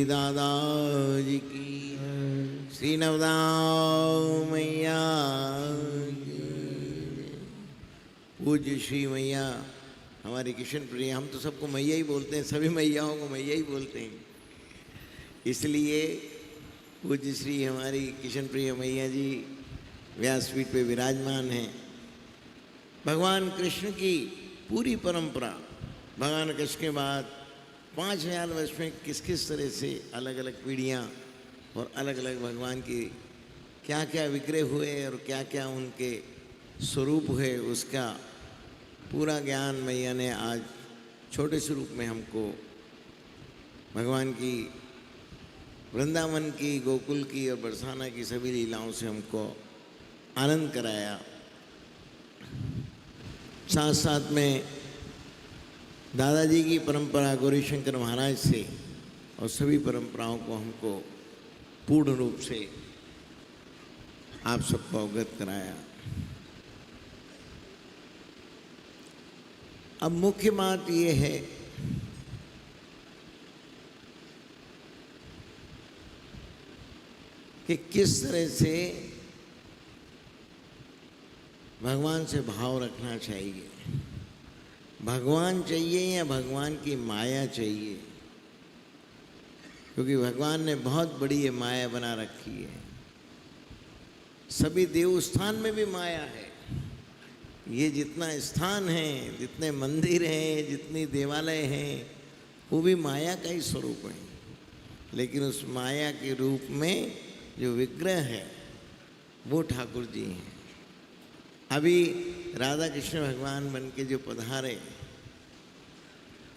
दादाजी की, श्री नवदाव मैया की। पूज्य श्री मैया हमारी किशन प्रिया, हम तो सबको मैया ही बोलते हैं, सभी मैयाओं को मैया ही बोलते हैं, इसलिए पूज्य श्री हमारी किशन प्रिया मैया जी व्यासपीठ पे विराजमान हैं। भगवान कृष्ण की पूरी परंपरा, भगवान कृष्ण के बाद 5000 वर्ष में किस किस तरह से अलग अलग पीढ़ियाँ और अलग अलग भगवान की क्या क्या विग्रह हुए और क्या क्या उनके स्वरूप हुए, उसका पूरा ज्ञान मैया ने आज छोटे स्वरूप में हमको भगवान की वृंदावन की, गोकुल की और बरसाना की सभी लीलाओं से हमको आनंद कराया। साथ साथ में दादाजी की परंपरा गौरीशंकर महाराज से और सभी परंपराओं को हमको पूर्ण रूप से आप सबको अवगत कराया। अब मुख्य बात ये है कि किस तरह से भगवान से भाव रखना चाहिए। भगवान चाहिए या भगवान की माया चाहिए, क्योंकि भगवान ने बहुत बड़ी ये माया बना रखी है। सभी देवस्थान में भी माया है। ये जितना स्थान है, जितने मंदिर हैं, जितनी देवालय हैं, वो भी माया का ही स्वरूप है। लेकिन उस माया के रूप में जो विग्रह है वो ठाकुर जी हैं। अभी राधा कृष्ण भगवान बन के जो पधारे,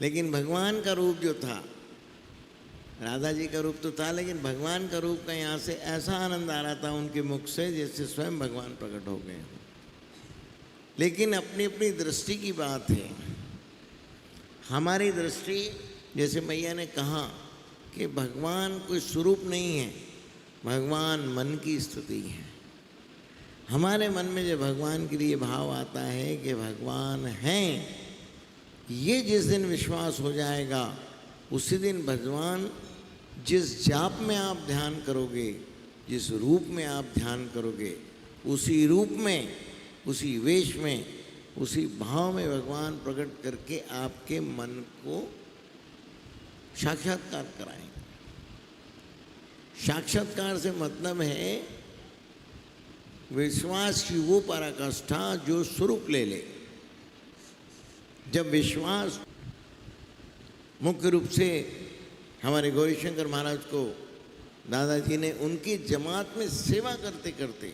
लेकिन भगवान का रूप जो था, राधा जी का रूप तो था, लेकिन भगवान का रूप का यहाँ से ऐसा आनंद आ रहा था उनके मुख से जैसे स्वयं भगवान प्रकट हो गए। लेकिन अपनी अपनी दृष्टि की बात है। हमारी दृष्टि, जैसे मैया ने कहा कि भगवान कोई स्वरूप नहीं है, भगवान मन की स्थिति है। हमारे मन में जो भगवान के लिए भाव आता है कि भगवान हैं, ये जिस दिन विश्वास हो जाएगा, उसी दिन भगवान जिस जाप में आप ध्यान करोगे, जिस रूप में आप ध्यान करोगे, उसी रूप में, उसी वेश में, उसी भाव में भगवान प्रकट करके आपके मन को साक्षात्कार कराएंगे। साक्षात्कार से मतलब है विश्वास की वो पराकाष्ठा जो स्वरूप ले ले। जब विश्वास मुख्य रूप से हमारे गौरीशंकर महाराज को दादाजी ने उनकी जमात में सेवा करते करते,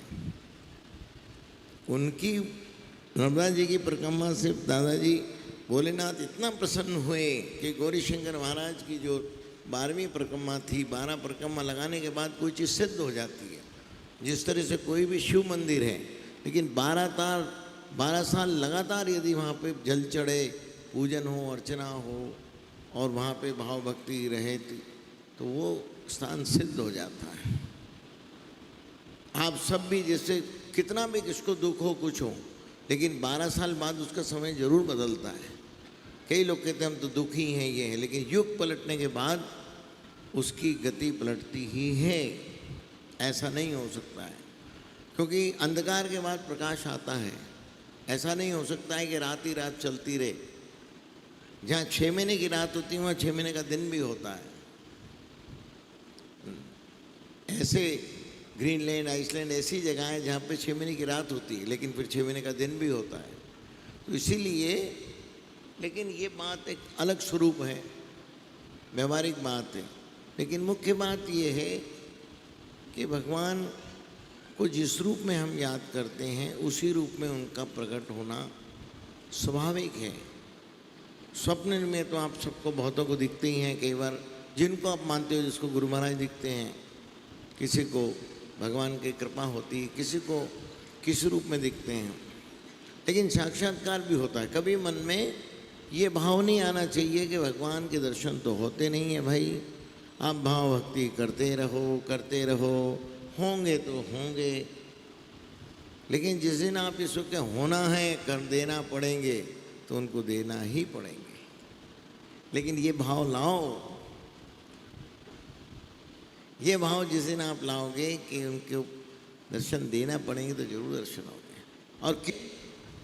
उनकी नर्मदा जी की परिक्रमा से दादाजी भोलेनाथ इतना प्रसन्न हुए कि गौरीशंकर महाराज की जो 12वीं परिक्रमा थी, 12 परिक्रमा लगाने के बाद कोई चीज़ सिद्ध हो जाती है। जिस तरह से कोई भी शिव मंदिर है, लेकिन 12 साल लगातार यदि वहाँ पे जल चढ़े, पूजन हो, अर्चना हो और वहाँ पे भाव भक्ति रहे तो वो स्थान सिद्ध हो जाता है। आप सब भी जैसे कितना भी किसको दुख हो, कुछ हो, लेकिन 12 साल बाद उसका समय जरूर बदलता है। कई लोग कहते हैं हम तो दुखी हैं, ये है, लेकिन युग पलटने के बाद उसकी गति पलटती ही है। ऐसा नहीं हो सकता है, क्योंकि अंधकार के बाद प्रकाश आता है। ऐसा नहीं हो सकता है कि रात ही रात चलती रहे। जहाँ 6 महीने की रात होती है, वहाँ 6 महीने का दिन भी होता है। ऐसे ग्रीनलैंड, आइसलैंड ऐसी जगह है जहाँ पे 6 महीने की रात होती है, लेकिन फिर 6 महीने का दिन भी होता है। तो इसीलिए, लेकिन ये बात एक अलग स्वरूप है, व्यवहारिक बात है। लेकिन मुख्य बात ये है कि भगवान को जिस रूप में हम याद करते हैं, उसी रूप में उनका प्रकट होना स्वाभाविक है। स्वप्न में तो आप सबको बहुतों को दिखते ही हैं। कई बार जिनको आप मानते हो, जिसको गुरु महाराज दिखते हैं, किसी को भगवान की कृपा होती है, किसी को किस रूप में दिखते हैं। लेकिन साक्षात्कार भी होता है। कभी मन में ये भाव नहीं आना चाहिए कि भगवान के दर्शन तो होते नहीं हैं। भाई आप भाव भक्ति करते रहो, होंगे तो होंगे, लेकिन जिस दिन आप इसको क्या होना है, कर देना पड़ेंगे, तो उनको देना ही पड़ेंगे। लेकिन ये भाव लाओ ये भाव जिस दिन आप लाओगे कि उनको दर्शन देना पड़ेंगे तो जरूर दर्शन होंगे। और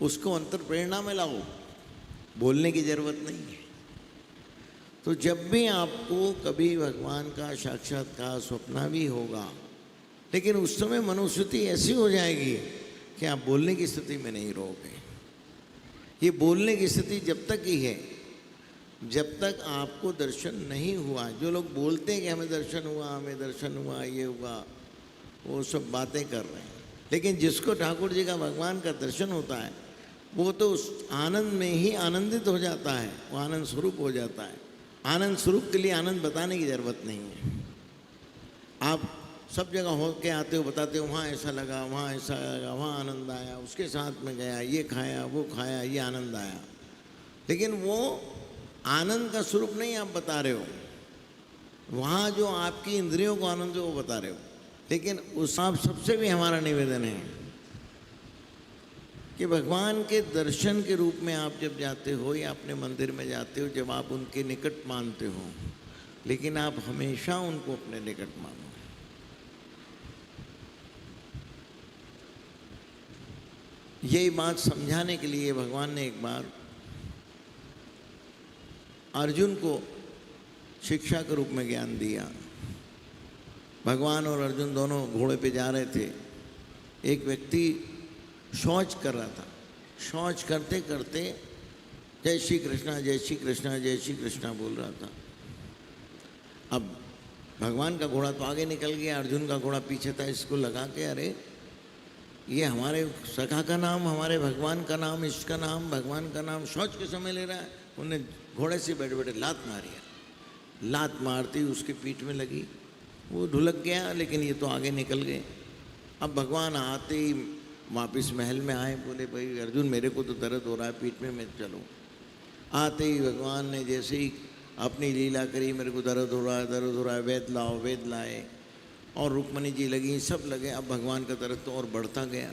उसको अंतर प्रेरणा में लाओ, बोलने की जरूरत नहीं है। तो जब भी आपको कभी भगवान का साक्षात्कार स्वप्न भी होगा, लेकिन उस समय मनोस्थिति ऐसी हो जाएगी कि आप बोलने की स्थिति में नहीं रहोगे। ये बोलने की स्थिति जब तक ही है जब तक आपको दर्शन नहीं हुआ। जो लोग बोलते हैं कि हमें दर्शन हुआ, हमें दर्शन हुआ, ये हुआ, वो सब बातें कर रहे हैं। लेकिन जिसको ठाकुर जी का भगवान का दर्शन होता है वो तो उस आनंद में ही आनंदित हो जाता है, वो आनंद स्वरूप हो जाता है। आनंद स्वरूप के लिए आनंद बताने की ज़रूरत नहीं है। आप सब जगह हो के आते हो, बताते हो वहाँ ऐसा लगा, वहाँ ऐसा लगा, वहाँ आनंद आया, उसके साथ में गया, ये खाया, वो खाया, ये आनंद आया। लेकिन वो आनंद का स्वरूप नहीं आप बता रहे हो, वहाँ जो आपकी इंद्रियों को आनंद है वो बता रहे हो। लेकिन उस आप सबसे भी हमारा निवेदन है कि भगवान के दर्शन के रूप में आप जब जाते हो या अपने मंदिर में जाते हो, जब आप उनके निकट मानते हो, लेकिन आप हमेशा उनको अपने निकट मानो। यही बात समझाने के लिए भगवान ने एक बार अर्जुन को शिक्षा के रूप में ज्ञान दिया। भगवान और अर्जुन दोनों घोड़े पे जा रहे थे। एक व्यक्ति शौच कर रहा था। शौच करते करते जय श्री कृष्णा, जय श्री कृष्णा, जय श्री कृष्णा बोल रहा था। अब भगवान का घोड़ा तो आगे निकल गया, अर्जुन का घोड़ा पीछे था। इसको लगा के अरे ये हमारे सखा का नाम, हमारे भगवान का नाम, इसका नाम, भगवान का नाम शौच के समय ले रहा है। उन्हें घोड़े से बैठे बैठे लात मारी। लात मारती उसकी पीठ में लगी, वो ढुलक गया, लेकिन ये तो आगे निकल गए। अब भगवान आते ही वापस महल में आए, बोले भाई अर्जुन मेरे को तो दर्द हो रहा है पीठ में, मैं चलो। आते ही भगवान ने जैसे ही अपनी लीला करी, मेरे को दर्द हो रहा है, दर्द हो रहा है, वैद्य लाओ, वैद्य लाए। और रुक्मणी जी लगी, सब लगे। अब भगवान का दर्द तो और बढ़ता गया।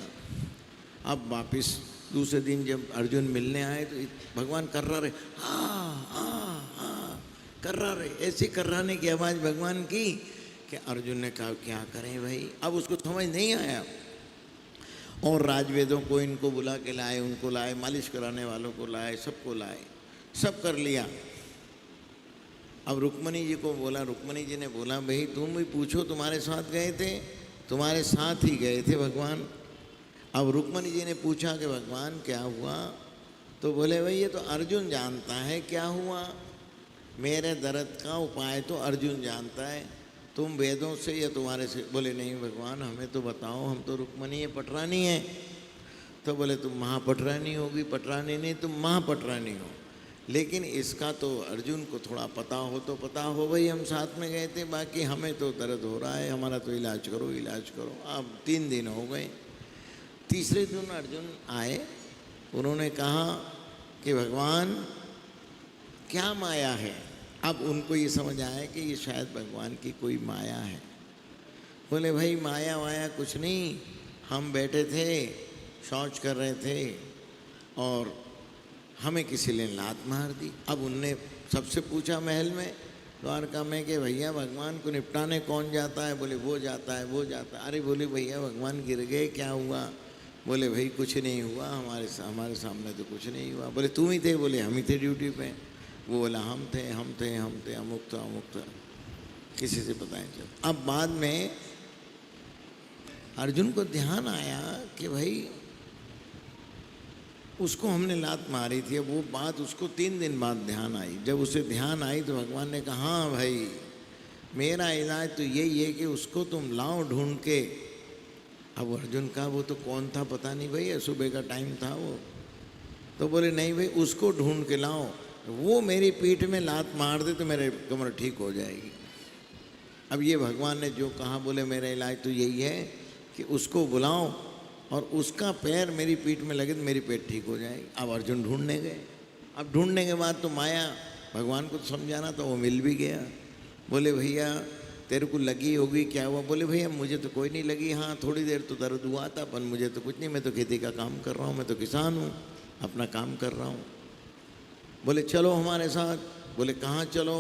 अब वापस दूसरे दिन जब अर्जुन मिलने आए तो भगवान कर्रा रहे, कर्रा रहे, ऐसे कर्राने की आवाज़ भगवान की कि अर्जुन ने कहा क्या करें भाई। अब उसको समझ नहीं आया और राजवेदों को इनको बुला के लाए, उनको लाए, मालिश कराने वालों को लाए, सबको लाए, सब कर लिया। अब रुक्मणी जी को बोला, रुक्मणी जी ने बोला भाई तुम भी पूछो, तुम्हारे साथ गए थे, तुम्हारे साथ ही गए थे भगवान। अब रुक्मणी जी ने पूछा कि भगवान क्या हुआ, तो बोले भाई ये तो अर्जुन जानता है क्या हुआ, मेरे दर्द का उपाय तो अर्जुन जानता है, तुम वेदों से या तुम्हारे से। बोले नहीं भगवान हमें तो बताओ, हम तो रुक्मणी है, पटरानी है। तो बोले तुम महापटरानी होगी, पटरानी नहीं तुम महापटरानी हो, लेकिन इसका तो अर्जुन को थोड़ा पता हो तो पता हो भाई, हम साथ में गए थे, बाकी हमें तो दर्द हो रहा है, हमारा तो इलाज करो, इलाज करो। अब 3 दिन हो गए। तीसरे दिन अर्जुन आए, उन्होंने कहा कि भगवान क्या माया है। अब उनको ये समझ आया कि ये शायद भगवान की कोई माया है। बोले भाई माया वाया कुछ नहीं, हम बैठे थे शौच कर रहे थे और हमें किसी ने लात मार दी। अब उनने सबसे पूछा महल में, द्वारका में, कि भैया भगवान को निपटाने कौन जाता है। बोले वो जाता है, वो जाता है। अरे बोले भैया भगवान गिर गए, क्या हुआ। बोले भाई कुछ नहीं हुआ, हमारे सामने तो कुछ नहीं हुआ। बोले तुम ही थे। बोले हम ही थे ड्यूटी पे। वो बोला हम थे, अमुक था, किसी से पता नहीं चला। अब बाद में अर्जुन को ध्यान आया कि भाई उसको हमने लात मारी थी। अब वो बात उसको 3 दिन बाद ध्यान आई। जब उसे ध्यान आई तो भगवान ने कहा हाँ भाई मेरा इलाज तो यही है कि उसको तुम लाओ ढूंढ के। अब अर्जुन का वो तो कौन था पता नहीं भाई, सुबह का टाइम था वो। तो बोले नहीं भाई उसको ढूंढ के लाओ, वो मेरी पीठ में लात मार दे तो मेरे कमर ठीक हो जाएगी। अब ये भगवान ने जो कहा, बोले मेरा इलाज तो यही है कि उसको बुलाओ और उसका पैर मेरी पीठ में लगे तो मेरी पेट ठीक हो जाएगी। अब अर्जुन ढूंढने गए। अब ढूंढने के बाद तो माया भगवान को समझाना तो वो मिल भी गया। बोले भैया तेरे को लगी होगी, क्या हुआ। बोले भैया मुझे तो कोई नहीं लगी, हाँ थोड़ी देर तो दर्द हुआ था, पर मुझे तो कुछ नहीं, मैं तो खेती का काम कर रहा हूँ, मैं तो किसान हूँ, अपना काम कर रहा हूँ। बोले चलो हमारे साथ। बोले कहाँ चलो।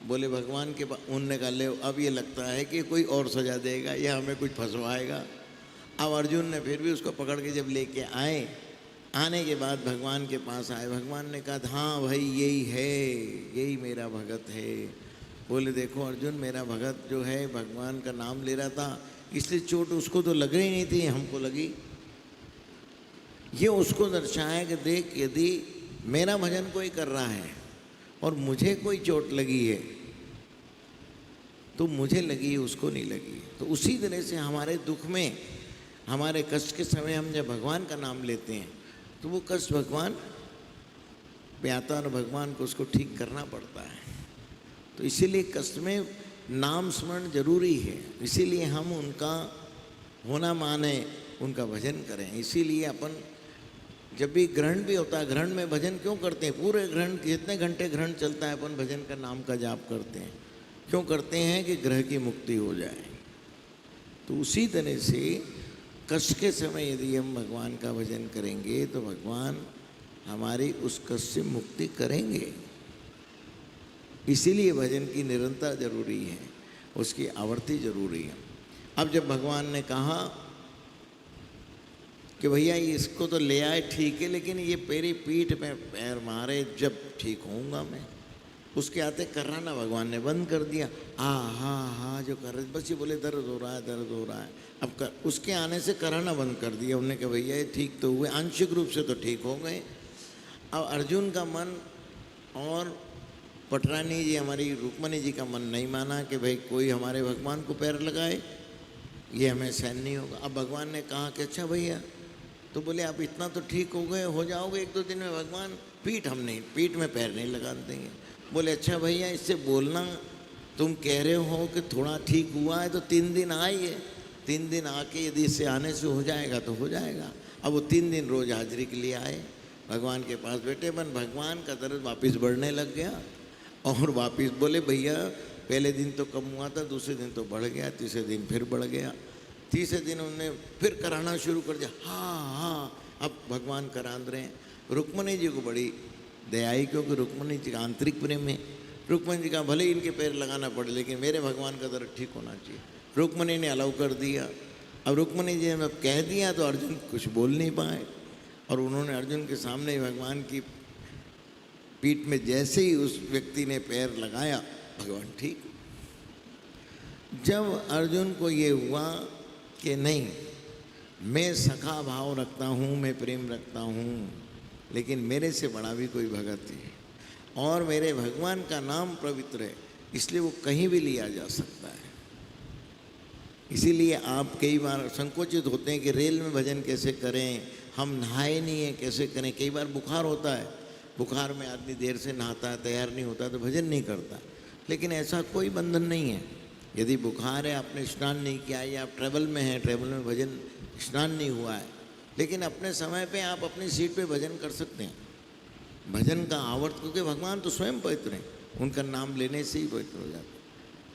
बोले भगवान के पास, उनने कहा ले अब ये लगता है कि कोई और सजा देगा या हमें कुछ फंसवाएगा। अब अर्जुन ने फिर भी उसको पकड़ के जब लेके आए, आने के बाद भगवान के पास आए, भगवान ने कहा हाँ भाई यही है, यही मेरा भगत है। बोले देखो अर्जुन, मेरा भगत जो है भगवान का नाम ले रहा था, इसलिए चोट उसको तो लग रही नहीं थी, हमको लगी। ये उसको दर्शाया कि देख यदि मेरा भजन कोई कर रहा है और मुझे कोई चोट लगी है तो मुझे लगी, उसको नहीं लगी। तो उसी तरह से हमारे दुख में, हमारे कष्ट के समय हम जब भगवान का नाम लेते हैं तो वो कष्ट भगवान पे आता है और भगवान को उसको ठीक करना पड़ता है। तो इसीलिए कष्ट में नाम स्मरण जरूरी है, इसीलिए हम उनका होना माने, उनका भजन करें। इसीलिए अपन जब भी ग्रहण भी होता है, ग्रहण में भजन क्यों करते हैं? पूरे ग्रहण, जितने घंटे ग्रहण चलता है अपन भजन का नाम का जाप करते हैं। क्यों करते हैं? कि ग्रह की मुक्ति हो जाए। तो उसी तरह से कष्ट के समय यदि हम भगवान का भजन करेंगे तो भगवान हमारी उस कष्ट से मुक्ति करेंगे। इसीलिए भजन की निरंतर जरूरी है, उसकी आवर्ती जरूरी है। अब जब भगवान ने कहा कि भैया इसको तो ले आए ठीक है, लेकिन ये मेरी पीठ में पैर मारे जब ठीक होऊंगा मैं। उसके आते कराना भगवान ने बंद कर दिया। हाँ जो कर रहे, बस ये बोले दर्द हो रहा है, दर्द हो रहा है। अब उसके आने से कराना बंद कर दिया। उन्होंने कहा भैया ये ठीक तो हुए, आंशिक रूप से तो ठीक हो गए। अब अर्जुन का मन और पटरानी जी, हमारी रुक्मणी जी का मन नहीं माना कि भाई कोई हमारे भगवान को पैर लगाए, ये हमें सहन नहीं होगा। अब भगवान ने कहा कि अच्छा भैया, तो बोले आप इतना तो ठीक हो गए, हो जाओगे 1-2 दिन में भगवान, पीठ में पैर नहीं लगा देंगे। बोले अच्छा भैया इससे बोलना, तुम कह रहे हो कि थोड़ा ठीक हुआ है तो 3 दिन आइए, 3 दिन आके यदि इससे आने से हो जाएगा तो हो जाएगा। अब वो 3 दिन रोज हाजिरी के लिए आए, भगवान के पास बैठे, बन भगवान का दर्द वापस बढ़ने लग गया। और वापस बोले भैया पहले दिन तो कम हुआ था, दूसरे दिन तो बढ़ गया, तीसरे दिन फिर बढ़ गया, तीसरे दिन उन्होंने फिर कराना शुरू कर दिया। हाँ अब भगवान करा रहे हैं। रुक्मणी जी को बड़ी दया आई, क्योंकि रुक्मणी जी का आंतरिक प्रेम है। रुक्मणी जी का भले इनके पैर लगाना पड़े लेकिन मेरे भगवान का दर्द ठीक होना चाहिए। रुक्मणी ने अलाउ कर दिया। अब रुक्मणी जी ने कह दिया तो अर्जुन कुछ बोल नहीं पाए, और उन्होंने अर्जुन के सामने भगवान की पीठ में जैसे ही उस व्यक्ति ने पैर लगाया, भगवान ठीक। जब अर्जुन को ये हुआ कि नहीं, मैं सखा भाव रखता हूँ, मैं प्रेम रखता हूँ, लेकिन मेरे से बड़ा भी कोई भगत है और मेरे भगवान का नाम पवित्र है, इसलिए वो कहीं भी लिया जा सकता है। इसीलिए आप कई बार संकोचित होते हैं कि रेल में भजन कैसे करें, हम नहाए नहीं हैं कैसे करें। कई बार बुखार होता है, बुखार में आदमी देर से नहाता है, तैयार नहीं होता तो भजन नहीं करता। लेकिन ऐसा कोई बंधन नहीं है। यदि बुखार है, आपने स्नान नहीं किया है, या आप ट्रैवल में हैं, ट्रैवल में भजन स्नान नहीं हुआ है, लेकिन अपने समय पे आप अपनी सीट पे भजन कर सकते हैं। भजन का आवर्त, क्योंकि भगवान तो स्वयं पवित्र हैं, उनका नाम लेने से ही पवित्र हो जाता है।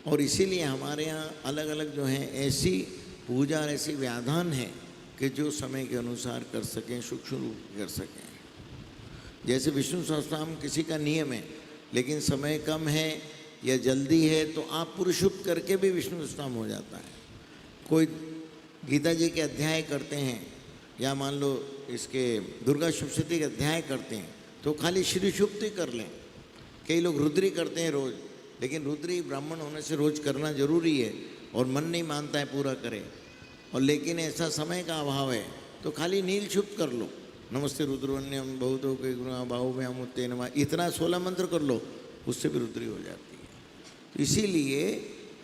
और इसीलिए हमारे यहाँ अलग अलग जो हैं ऐसी पूजा और ऐसी व्याधान है कि जो समय के अनुसार कर सकें, सूक्ष्म रूप कर सकें। जैसे विष्णु सहस्त्रनाम किसी का नियम है, लेकिन समय कम है या जल्दी है तो आप पुरुषुप्त करके भी विष्णु सहस्त्रनाम हो जाता है। कोई गीता जी के अध्याय करते हैं या मान लो इसके दुर्गा सप्तशती के अध्याय करते हैं तो खाली श्री शुप्त ही कर लें। कई लोग रुद्री करते हैं रोज़, लेकिन रुद्री ब्राह्मण होने से रोज़ करना जरूरी है और मन नहीं मानता है पूरा करें, और लेकिन ऐसा समय का अभाव है तो खाली नील शुप्त कर लो, नमस्ते रुद्रवन्यम बहुतों के गुणा बाहुव्याम उत्ते नमः, इतना 16 मंत्र कर लो, उससे भी रुद्री हो जाती है। तो इसीलिए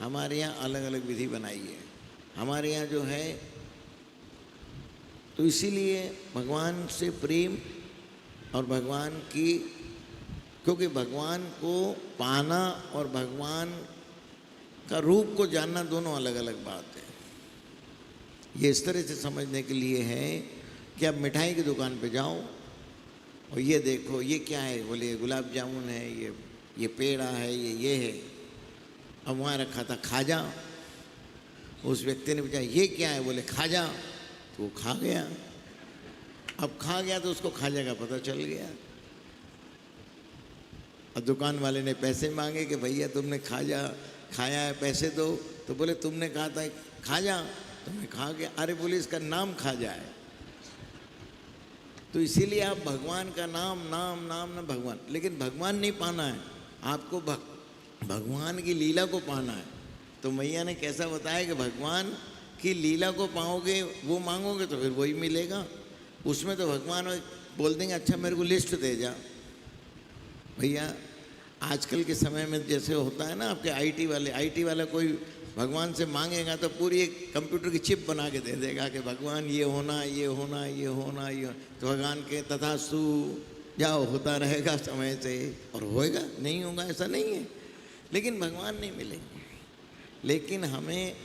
हमारे यहाँ अलग अलग विधि बनाई है हमारे यहाँ जो है। तो इसीलिए भगवान से प्रेम और भगवान की, क्योंकि भगवान को पाना और भगवान का रूप को जानना दोनों अलग अलग बात है। ये इस तरह से समझने के लिए है कि आप मिठाई की दुकान पे जाओ और ये देखो ये क्या है, बोले ये गुलाब जामुन है, ये पेड़ा है, ये है। अब वहाँ रखा था खाजा, उस व्यक्ति ने पूछा ये क्या है, बोले खाजा, तो वो खा गया। अब खा गया तो उसको खाजा का पता चल गया। और दुकान वाले ने पैसे मांगे कि भैया तुमने खाया है, पैसे दो। तो बोले तुमने कहा था खाजा, तुमने खा के, अरे बोले इसका नाम खाजा है। तो इसीलिए आप भगवान का नाम नाम नाम ना भगवान, लेकिन भगवान नहीं पाना है आपको, भगवान की लीला को पाना है। तो मैया ने कैसा बताया कि भगवान की लीला को पाओगे, वो मांगोगे तो फिर वही मिलेगा। उसमें तो भगवान बोल देंगे अच्छा मेरे को लिस्ट दे जा। भैया आजकल के समय में जैसे होता है ना, आपके आईटी वाला कोई भगवान से मांगेगा तो पूरी एक कंप्यूटर की चिप बना के दे देगा कि भगवान ये होना ये होना ये होना ये होना। तो भगवान के तथास्तु जाओ, होता रहेगा समय से, और होएगा, नहीं होगा ऐसा नहीं है। लेकिन भगवान नहीं मिलेंगे। लेकिन हमें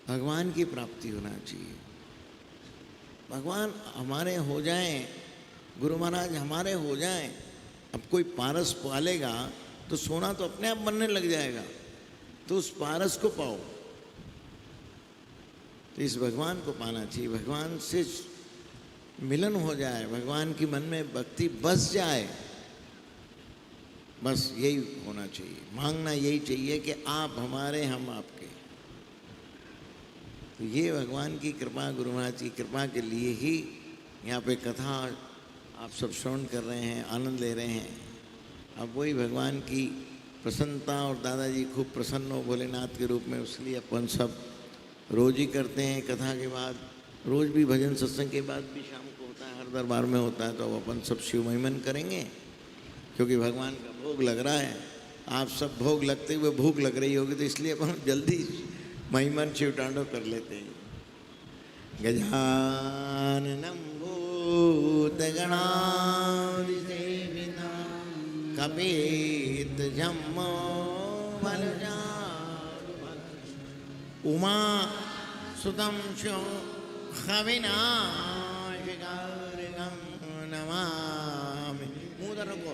भगवान की प्राप्ति होना चाहिए, भगवान हमारे हो जाएं, गुरु महाराज हमारे हो जाएं। अब कोई पारस पालेगा तो सोना तो अपने आप बनने लग जाएगा, तो उस पारस को पाओ। तो इस भगवान को पाना चाहिए, भगवान से मिलन हो जाए, भगवान की मन में भक्ति बस जाए, बस यही होना चाहिए। मांगना यही चाहिए कि आप हमारे, हम आपके। तो ये भगवान की कृपा, गुरु महाराज की कृपा के लिए ही यहाँ पे कथा आप सब श्रवण कर रहे हैं, आनंद ले रहे हैं। अब वही भगवान की प्रसन्नता, और दादाजी खूब प्रसन्न हो भोलेनाथ के रूप में, इसलिए अपन सब रोज ही करते हैं कथा के बाद, रोज भी भजन सत्संग के बाद भी शाम को होता है, हर दरबार में होता है। तो अब अपन सब शिव महिमन करेंगे, क्योंकि भगवान का भोग लग रहा है। आप सब भोग लगते हुए भूख लग रही होगी, तो इसलिए अपन जल्दी महिमन शिव तांडव कर लेते हैं। गजाननं भूतगणाधिसेवितं कपितजम्बो फलचारुभक्षणं उमा सुतं हविनाशकारिणं नमामि। मूदर को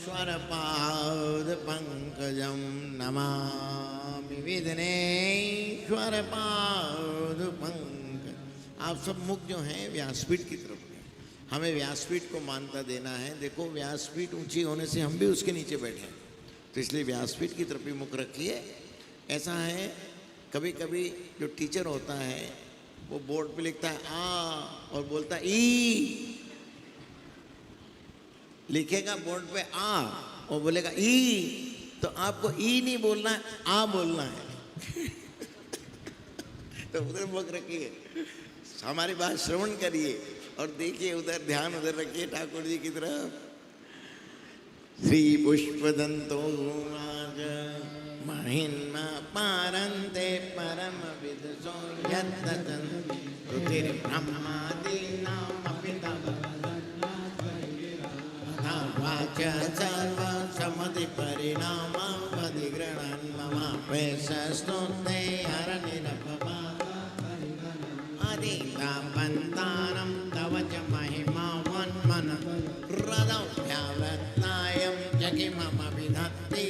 स्वरपादपङ्कजं नमामि, विघ्नेश्वरपादपङ्कजं। आप सब मुख जो हैं व्यासपीठ की तरफ हैं, हमें व्यासपीठ को मान्यता देना है। देखो व्यासपीठ ऊंची होने से हम भी उसके नीचे बैठे हैं, तो इसलिए व्यासपीठ की तरफ ही मुख रखिए। ऐसा है कभी कभी जो टीचर होता है वो बोर्ड पे लिखता है आ और बोलता है ई, लिखेगा बोर्ड पे आ और बोलेगा ई, तो आपको ई नहीं बोलना है, आ बोलना है। तो उधर मुख रखिए, हमारी बात श्रवण करिए और देखिए उधर, ध्यान उधर रखिए ठाकुर जी की तरफ। श्री पुष्पदंतो महिन्मा पारंते परम विदसो यद्दतन रुधिर्ब्रह्मादीनामपि वाच सर्व समधि परिणामपदिगृणन् मम पेशस्तुते हरनिरपमा अधिकापन्तानं तव च महिमा वन्मन हृदव्यावत्तायं च किमम विधत्ति